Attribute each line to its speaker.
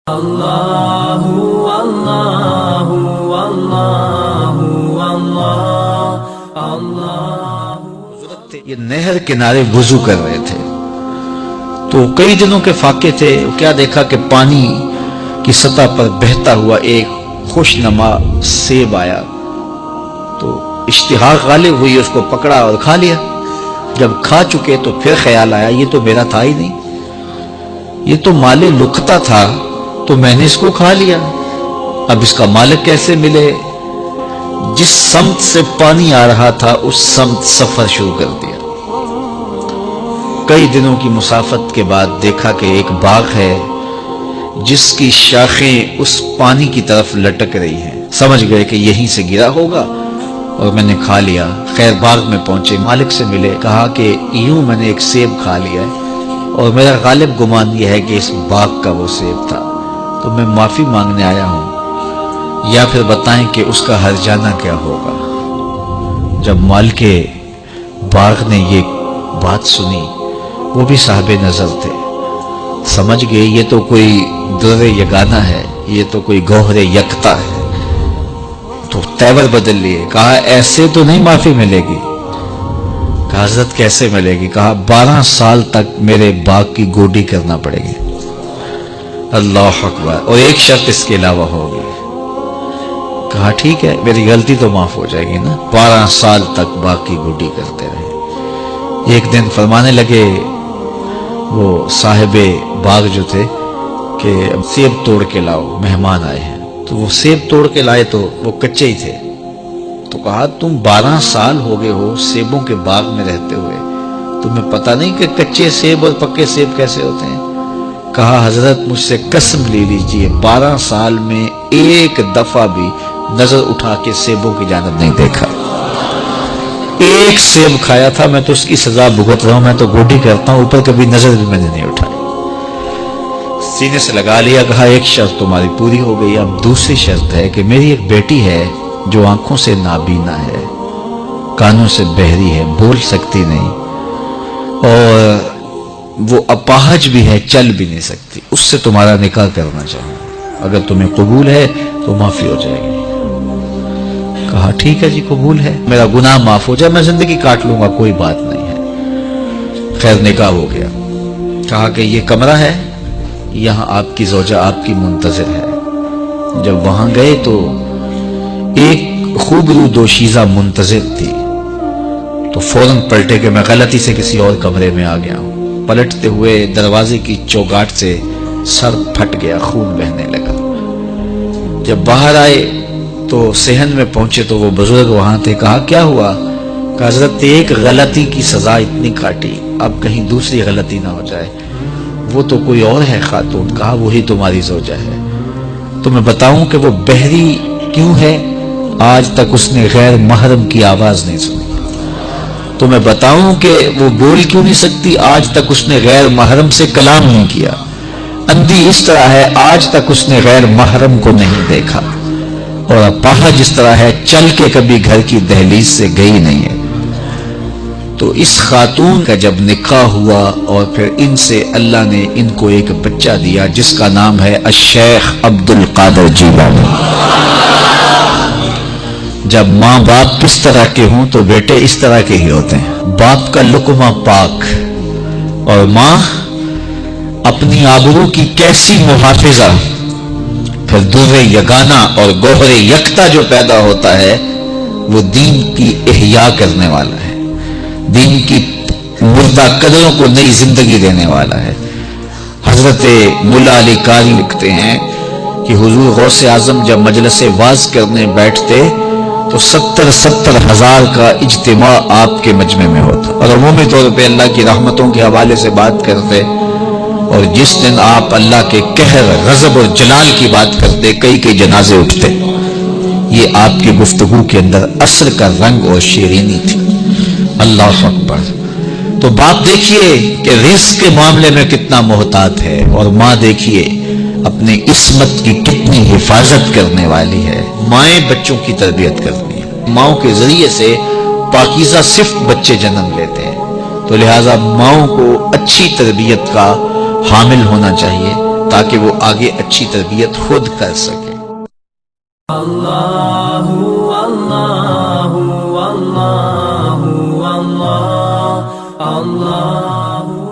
Speaker 1: اللہ اللہ اللہ اللہ۔
Speaker 2: یہ نہر کنارے وضو کر رہے تھے تو کئی دنوں کے فاقے تھے، کیا دیکھا کہ پانی کی سطح پر بہتا ہوا ایک خوش نما سیب آیا تو اشتہاق غالب ہوئی، اس کو پکڑا اور کھا لیا۔ جب کھا چکے تو پھر خیال آیا یہ تو میرا تھا ہی نہیں، یہ تو مال لقطہ تھا تو میں نے اس کو کھا لیا، اب اس کا مالک کیسے ملے؟ جس سمت سے پانی آ رہا تھا اس سمت سفر شروع کر دیا۔ کئی دنوں کی مسافت کے بعد دیکھا کہ ایک باغ ہے جس کی شاخیں اس پانی کی طرف لٹک رہی ہیں، سمجھ گئے کہ یہیں سے گرا ہوگا اور میں نے کھا لیا۔ خیر باغ میں پہنچے، مالک سے ملے، کہا کہ یوں میں نے ایک سیب کھا لیا ہے اور میرا غالب گمان یہ ہے کہ اس باغ کا وہ سیب تھا، تو میں معافی مانگنے آیا ہوں، یا پھر بتائیں کہ اس کا ہرجانہ کیا ہوگا۔ جب مالک باغ نے یہ بات سنی، وہ بھی صاحب نظر تھے، سمجھ گئے یہ تو کوئی در یگانہ ہے، یہ تو کوئی گوہر یکتا ہے، تو تیور بدل لیے، کہا ایسے تو نہیں معافی ملے گی۔ کہا حضرت کیسے ملے گی؟ کہا 12 سال تک میرے باغ کی گوڈی کرنا پڑے گی۔ اللہ اکبر، اور ایک شرط اس کے علاوہ ہوگی۔ کہا ٹھیک ہے، میری غلطی تو معاف ہو جائے گی نا، 12 سال تک باغ کی گوڈی کرتے رہے۔ ایک دن فرمانے لگے وہ صاحب باغ جو تھے کہ سیب توڑ کے لاؤ، مہمان آئے ہیں، تو وہ سیب توڑ کے لائے تو وہ کچے ہی تھے، تو کہا تم 12 سال ہو گئے ہو سیبوں کے باغ میں رہتے ہوئے، تمہیں پتہ نہیں کہ کچے سیب اور پکے سیب کیسے ہوتے ہیں؟ کہا حضرت مجھ سے قسم لے لیجئے 12 سال میں ایک دفعہ بھی نظر اٹھا کے سیبوں کی جانب نہیں دیکھا، ایک سیب کھایا تھا، میں تو اس کی سزا بھگت رہا ہوں، میں تو گوڈی کرتا ہوں، اوپر کبھی نظر بھی میں نے نہیں اٹھائی۔ سینے سے لگا لیا، کہا ایک شرط تمہاری پوری ہو گئی، اب دوسری شرط ہے کہ میری ایک بیٹی ہے جو آنکھوں سے نابینا ہے، کانوں سے بہری ہے، بول سکتی نہیں، اور وہ اپاہج بھی ہے، چل بھی نہیں سکتی، اس سے تمہارا نکاح کرنا چاہوں، اگر تمہیں قبول ہے تو معافی ہو جائے گی۔ کہا ٹھیک ہے جی قبول ہے، میرا گناہ معاف ہو جائے، میں زندگی کاٹ لوں گا، کوئی بات نہیں ہے۔ خیر نکاح ہو گیا۔ کہا کہ یہ کمرہ ہے، یہاں آپ کی زوجہ آپ کی منتظر ہے۔ جب وہاں گئے تو ایک خوبرو دوشیزہ منتظر تھی، تو فوراً پلٹے کہ میں غلطی سے کسی اور کمرے میں آ گیا ہوں۔ پلٹتے ہوئے دروازے کی چوگاٹ سے سر پھٹ گیا، خون بہنے لگا۔ جب باہر آئے تو صحن میں پہنچے تو وہ بزرگ وہاں تھے۔ کہا کیا ہوا؟ کہ حضرت ایک غلطی کی سزا اتنی کاٹی، اب کہیں دوسری غلطی نہ ہو جائے، وہ تو کوئی اور ہے خاتون۔ کہا وہی تمہاری زوجہ ہے۔ تو میں بتاؤں کہ وہ بہری کیوں ہے؟ آج تک اس نے غیر محرم کی آواز نہیں سنی۔ تو میں بتاؤں کہ وہ بول کیوں نہیں سکتی؟ آج تک اس نے غیر محرم سے کلام نہیں کیا۔ اندھی اس طرح ہے، آج تک اس نے غیر محرم کو نہیں دیکھا، اور اپاہج جس طرح ہے، چل کے کبھی گھر کی دہلیز سے گئی نہیں ہے۔ تو اس خاتون کا جب نکاح ہوا اور پھر ان سے اللہ نے ان کو ایک بچہ دیا جس کا نام ہے الشیخ عبد القادر جیلانی۔ جب ماں باپ کس طرح کے ہوں تو بیٹے اس طرح کے ہی ہوتے ہیں، باپ کا لقمہ پاک، اور ماں اپنی آبرو کی کیسی محافظہ، پھر در یگانہ اور گوہر یکتا جو پیدا ہوتا ہے وہ دین کی احیاء کرنے والا ہے، دین کی مردہ قدروں کو نئی زندگی دینے والا ہے۔ حضرت ملا علی قاری لکھتے ہیں کہ حضور غوث اعظم جب مجلس واعظ کرنے بیٹھتے تو 70 ہزار کا اجتماع آپ کے مجمع میں ہوتا، اور عمومی طور پہ اللہ کی رحمتوں کے حوالے سے بات کرتے، اور جس دن آپ اللہ کے قہر، غضب اور جلال کی بات کرتے کئی جنازے اٹھتے۔ یہ آپ کی گفتگو کے اندر عصر کا رنگ اور شیرینی تھی۔ اللہ اکبر۔ تو باپ دیکھیے کہ رزق کے معاملے میں کتنا محتاط ہے، اور ماں دیکھیے اپنی عصمت کی کتنی حفاظت کرنے والی ہے۔ مائیں بچوں کی تربیت کرتی ہیں، ماؤں کے ذریعے سے پاکیزہ صفت بچے جنم لیتے ہیں، تو لہٰذا ماؤں کو اچھی تربیت کا حامل ہونا چاہیے تاکہ وہ آگے اچھی تربیت خود کر سکے۔
Speaker 1: اللہ اللہ اللہ اللہ اللہ